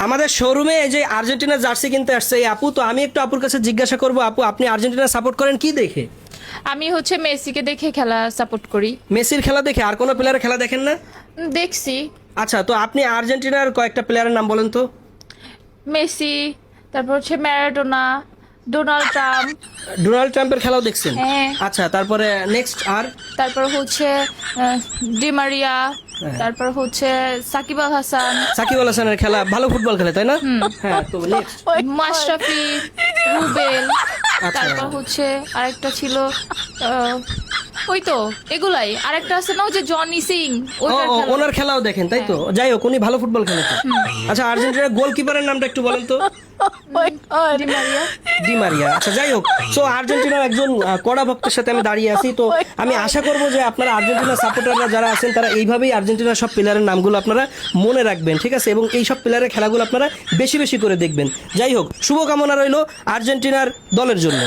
আমাদের শোরুমে এই যে আর্জেন্টিনার জার্সি কিনতে আসছে এই আপু, তো আমি একটু আপুর কাছে জিজ্ঞাসা করবো, আপু আপনি আর্জেন্টিনা সাপোর্ট করেন কি দেখে? আমি হচ্ছে মেসিকে দেখে খেলা সাপোর্ট করি। মেসির খেলা দেখে? আর কোনো প্লেয়ারের খেলা দেখেন না? দেখছি। আচ্ছা, তো আপনি আর্জেন্টিনার কয়েকটা প্লেয়ারের নাম বলেন তো। মেসি, তারপর হচ্ছে ম্যারাডোনা, ডোনাল্ড ট্রাম্প। ডোনাল্ড ট্রাম্পের খেলাও দেখছেন? হ্যাঁ। আচ্ছা, তারপরে নেক্সট আর? তারপর হচ্ছে ডিমারিয়া, হ্যাঁ। তারপর হচ্ছে সাকিব আল হাসান, সাকিব আল হাসানের খেলা, ভালো ফুটবল খেলে তাই না? হ্যাঁ, তো নেক্সট? মাশরাফি, রুবেল, আচ্ছা। তারপর হচ্ছে আরেকটা ছিল ওই তো এগুলাই। আরেকটা আছে না ওই যে জনি সিং, ওইটার খেলা। ওনার খেলাও দেখেন তাই তো? যাই হোক, উনি ভালো ফুটবল খেলে তো। আচ্ছা, আর্জেন্টিনার গোলকিপারের নামটা একটু বলেন তো। ডিমারিয়া। Di Maria. আচ্ছা, যাই হোক, সো আর্জেন্টিনার একজন কড়া ভক্তের সাথে আমি দাঁড়িয়ে আছি, তো আমি আশা করব যে আপনারা আর্জেন্টিনার সাপোর্টাররা যারা আছেন তারা এইভাবেই আর্জেন্টিনার সব প্লেয়ারের নামগুলো আপনারা মনে রাখবেন, ঠিক আছে, এবং এই সব প্লেয়ারের খেলাগুলো আপনারা বেশি বেশি করে দেখবেন। যাই হোক, শুভকামনা রইল আর্জেন্টিনার দলের জন্য।